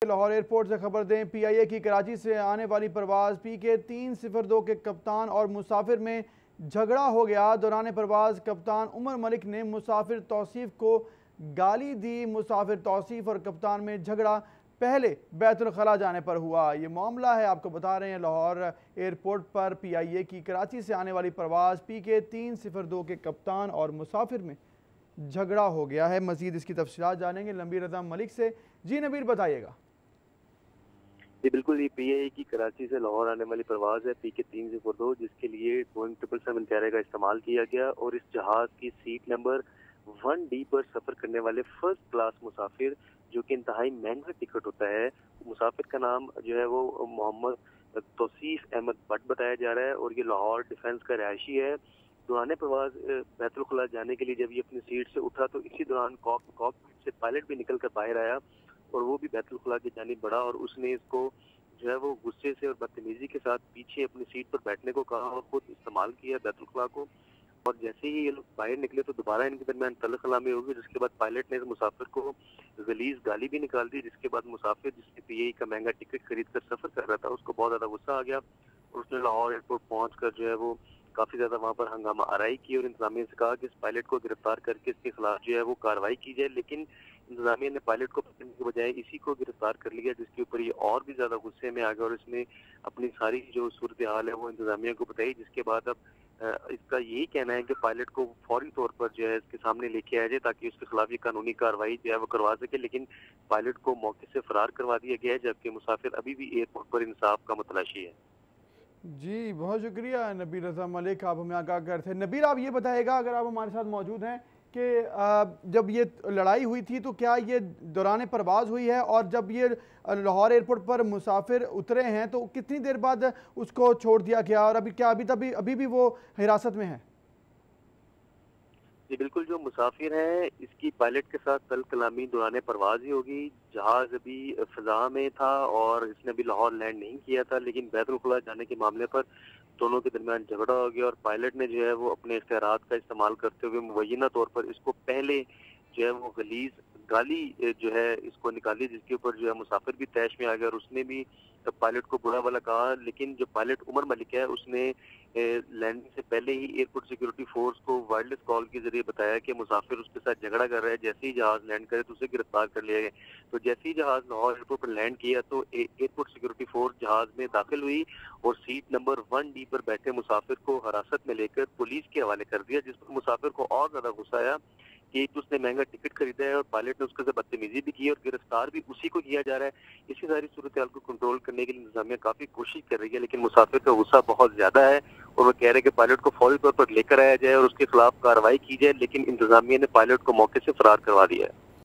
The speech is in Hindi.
लाहौर एयरपोर्ट से खबर दें, पीआईए की कराची से आने वाली परवाज़ PK 302 के कप्तान और मुसाफिर में झगड़ा हो गया। दौरान परवाज़ कप्तान उमर मलिक ने मुसाफिर तौसीफ को गाली दी। मुसाफिर तौसीफ और कप्तान में झगड़ा पहले बैतुल खला जाने पर हुआ। ये मामला है, आपको बता रहे हैं, लाहौर एयरपोर्ट पर पीआईए की कराची से आने वाली परवाज़ PK 302 के कप्तान और मुसाफिर में झगड़ा हो गया है। मजीद इसकी तफसीलात जानेंगे नबीर रज़ा मलिक से। जी नबीर, बताइएगा। जी बिल्कुल, ये पीआईए की कराची से लाहौर आने वाली परवाज़ है PK 302, जिसके लिए बोइंग 777 तैयारे का इस्तेमाल किया गया और इस जहाज़ की सीट नंबर 1D पर सफ़र करने वाले फर्स्ट क्लास मुसाफिर, जो कि इंतहाई महंगा टिकट होता है, मुसाफिर का नाम जो है वो मोहम्मद तौसीफ अहमद भट्ट बताया जा रहा है और ये लाहौर डिफेंस का रहायशी है। दौरान प्रवास बैतुल खुला जाने के लिए जब ये अपनी सीट से उठा तो इसी दौरान कॉकपिट से पायलट भी निकल कर बाहर आया और वो भी बैतुल खुला की जानिब बढ़ा और उसने इसको जो है वो गुस्से से और बदतमीजी के साथ पीछे अपनी सीट पर बैठने को कहा और खुद इस्तेमाल किया बैतुल खुला को। और जैसे ही ये लोग बाहर निकले तो दोबारा इनके दरमियान तल्ख कलामी होगी, जिसके बाद पायलट ने मुसाफिर को गलीज गाली भी निकाल दी, जिसके बाद मुसाफिर जिसने पीआईए का महंगा टिकट खरीद कर सफर कर रहा था उसको बहुत ज्यादा गुस्सा आ गया और उसने लाहौर एयरपोर्ट पहुंचकर जो है वो काफी ज्यादा वहां पर हंगामा आराई की और इंतजामिया से कहा कि इस पायलट को गिरफ्तार करके इसके खिलाफ जो है वो कार्रवाई की जाए, लेकिन इंतजामिया ने पायलट को पकड़ने के बजाय इसी को गिरफ्तार कर लिया, जिसके ऊपर ये और भी ज्यादा गुस्से में आ गया और इसने अपनी सारी जो सूरत हाल है वो इंतजामिया को बताई, जिसके बाद अब इसका यही कहना है कि पायलट को फौरी तौर पर जो है इसके सामने लेके आया जाए ताकि उसके खिलाफ ये कानूनी कार्रवाई जो है वो करवा सके, लेकिन पायलट को मौके से फरार करवा दिया गया है, जबकि मुसाफिर अभी भी एयरपोर्ट पर इंसाफ का मुतलाशी है। जी बहुत शुक्रिया नबीर रज़ा मलिक, आप हमें आगाह कर थे। नबीर, आप ये बताइएगा, अगर आप हमारे साथ मौजूद हैं, कि जब ये लड़ाई हुई थी तो क्या ये दौरान परवाज़ हुई है और जब ये लाहौर एयरपोर्ट पर मुसाफिर उतरे हैं तो कितनी देर बाद उसको छोड़ दिया गया और अभी भी वो हिरासत में है? जी बिल्कुल, जो मुसाफिर है इसकी पायलट के साथ तल कलामी दौरान परवाज ही होगी। जहाज अभी फिजा में था और इसने अभी लाहौर लैंड नहीं किया था, लेकिन बैतुल खुला जाने के मामले पर दोनों के दरमियान झगड़ा हो गया और पायलट ने जो है वो अपने इख्तियारात का इस्तेमाल करते हुए मुबैना तौर पर इसको पहले जो है वो गलीज गाली जो है इसको निकाली, जिसके ऊपर जो है मुसाफिर भी तैश में आ गया और उसने भी पायलट को बुरा भला कहा, लेकिन जो पायलट उमर मलिक है उसने लैंडिंग से पहले ही एयरपोर्ट सिक्योरिटी फोर्स को वायरलेस कॉल के जरिए बताया कि मुसाफिर उसके साथ झगड़ा कर रहा है, जैसे ही जहाज लैंड करे तो उसे गिरफ्तार कर लिया गया। तो जैसे ही जहाज लाहौर एयरपोर्ट पर लैंड किया तो एयरपोर्ट सिक्योरिटी फोर्स जहाज में दाखिल हुई और सीट नंबर 1D पर बैठे मुसाफिर को हिरासत में लेकर पुलिस के हवाले कर दिया, जिस पर मुसाफिर को और ज्यादा गुस्सा आया कि उसने महंगा टिकट खरीदा है और पायलट ने उसके साथ बदतमीजी भी की और गिरफ्तार भी उसी को किया जा रहा है। इसी सारी सूरत हाल को कंट्रोल करने के लिए इंतजामिया काफी कोशिश कर रही है, लेकिन मुसाफिर का गुस्सा बहुत ज्यादा है और वो कह रहे हैं कि पायलट को फौरी तौर पर लेकर आया जाए और उसके खिलाफ कार्रवाई की जाए, लेकिन इंतजामिया ने पायलट को मौके से फरार करवा दिया है।